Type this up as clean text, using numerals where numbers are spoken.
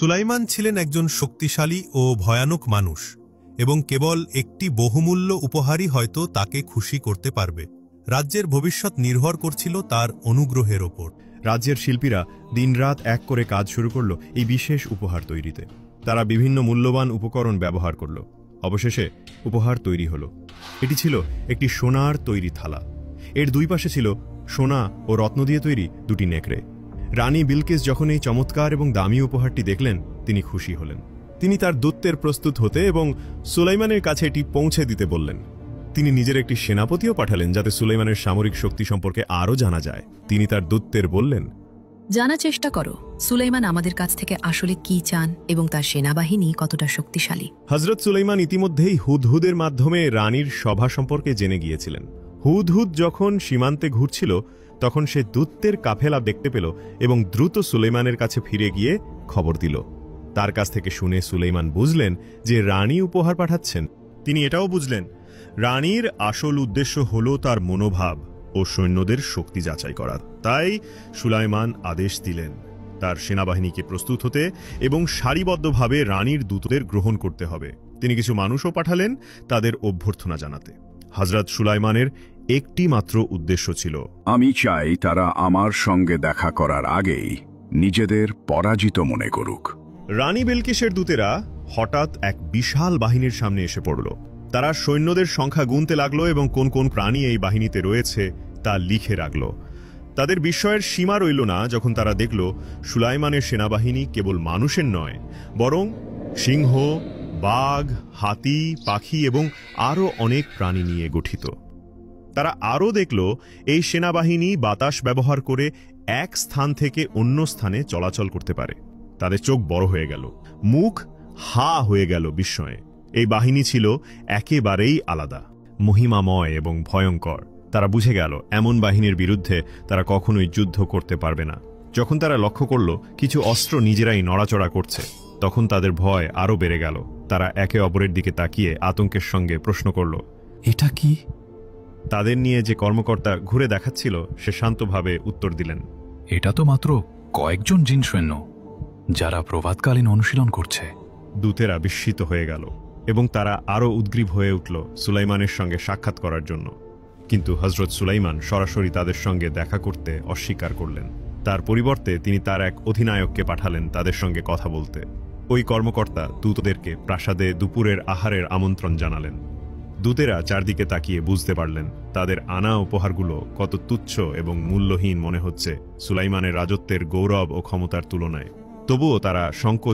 সুলাইমান ছিলেন একজন শক্তিশালী ও ভয়ানক মানুষ এবং কেবল একটি বহুমূল্য উপহারই হয়তো তাকে খুশি করতে পারবে। রাজ্যের ভবিষ্যৎ নির্ভর করছিল তার অনুগ্রহের ওপর। রাজ্যের শিল্পীরা দিনরাত এক করে কাজ শুরু করল এই বিশেষ উপহার তৈরিতে। তারা বিভিন্ন মূল্যবান উপকরণ ব্যবহার করল। অবশেষে উপহার তৈরি হলো। এটি ছিল একটি সোনার তৈরি থালা। এর দুই পাশে ছিল সোনা ও রত্ন দিয়ে তৈরি দুটি নেকড়ে। রানী বিলকিস যখন এই চমৎকার এবং দামি উপহারটি দেখলেন, তিনি খুশি হলেন। তিনি তার দূতের প্রস্তুত হতে এবং সুলাইমানের কাছে এটি পৌঁছে দিতে বললেন। তিনি নিজের একটি সেনাপতিও পাঠালেন যাতে সুলাইমানের সামরিক শক্তি সম্পর্কে আরও জানা যায়। তিনি তার দূতদের বললেন, জানার চেষ্টা করো সুলাইমান আমাদের কাছ থেকে আসলে কি চান এবং তার সেনাবাহিনী কতটা শক্তিশালী। হযরত সুলাইমান ইতিমধ্যেই হুদহুদের মাধ্যমে রানীর সভা সম্পর্কে জেনে গিয়েছিলেন। হুদহুদ যখন সীমান্তে ঘুরছিল তখন সে দূতের কাফেলা দেখতে পেল এবং দ্রুত সুলাইমানের কাছে ফিরে গিয়ে খবর দিল। তার কাছ থেকে শুনে সুলাইমান বুঝলেন যে রানী উপহার পাঠাচ্ছেন। তিনি এটাও বুঝলেন রানীর আসল উদ্দেশ্য হল তার মনোভাব ও সৈন্যদের শক্তি যাচাই করা। তাই সুলাইমান আদেশ দিলেন তার সেনাবাহিনীকে প্রস্তুত হতে এবং সারিবদ্ধভাবে রানীর দূতদের গ্রহণ করতে হবে। তিনি কিছু মানুষও পাঠালেন তাদের অভ্যর্থনা জানাতে। হযরত সুলাইমানের একটি মাত্র উদ্দেশ্য ছিল, আমি চাই তারা আমার সঙ্গে দেখা করার আগেই নিজেদের পরাজিত মনে করুক। রানী বিলকিসের দূতেরা হঠাৎ এক বিশাল বাহিনীর সামনে এসে পড়ল। তারা সৈন্যদের সংখ্যা গুনতে লাগলো এবং কোন কোন প্রাণী এই বাহিনীতে রয়েছে তা লিখে রাখল। তাদের বিস্ময়ের সীমা রইল না যখন তারা দেখল সুলাইমানের সেনাবাহিনী কেবল মানুষের নয়, বরং সিংহ, বাঘ, হাতি, পাখি এবং আরও অনেক প্রাণী নিয়ে গঠিত। তারা আরও দেখল এই সেনাবাহিনী বাতাস ব্যবহার করে এক স্থান থেকে অন্য স্থানে চলাচল করতে পারে। তাদের চোখ বড় হয়ে গেল, মুখ হা হয়ে গেল বিস্ময়ে। এই বাহিনী ছিল একেবারেই আলাদা, মহিমাময় এবং ভয়ঙ্কর। তারা বুঝে গেল এমন বাহিনীর বিরুদ্ধে তারা কখনোই যুদ্ধ করতে পারবে না। যখন তারা লক্ষ্য করল কিছু অস্ত্র নিজেরাই নড়াচড়া করছে, তখন তাদের ভয় আরও বেড়ে গেল। তারা একে অপরের দিকে তাকিয়ে আতঙ্কের সঙ্গে প্রশ্ন করল, এটা কি? তাদের নিয়ে যে কর্মকর্তা ঘুরে দেখাচ্ছিল সে শান্তভাবে উত্তর দিলেন, এটা তো মাত্র কয়েকজন জিন সৈন্য যারা প্রভাতকালীন অনুশীলন করছে। দূতেরা বিস্মিত হয়ে গেল এবং তারা আরও উদ্গ্রীব হয়ে উঠল সুলাইমানের সঙ্গে সাক্ষাৎ করার জন্য। কিন্তু হযরত সুলাইমান সরাসরি তাদের সঙ্গে দেখা করতে অস্বীকার করলেন। তার পরিবর্তে তিনি তার এক অধিনায়ককে পাঠালেন তাদের সঙ্গে কথা বলতে। ওই কর্মকর্তা দূতদেরকে প্রাসাদে দুপুরের আহারের আমন্ত্রণ জানালেন। দূতেরা চারদিকে তাকিয়ে বুঝতে পারলেন তাদের আনা উপহারগুলো কত তুচ্ছ এবং মূল্যহীন মনে হচ্ছে সুলাইমানের রাজত্বের গৌরব ও ক্ষমতার তুলনায়। তবুও তারা সংকোচ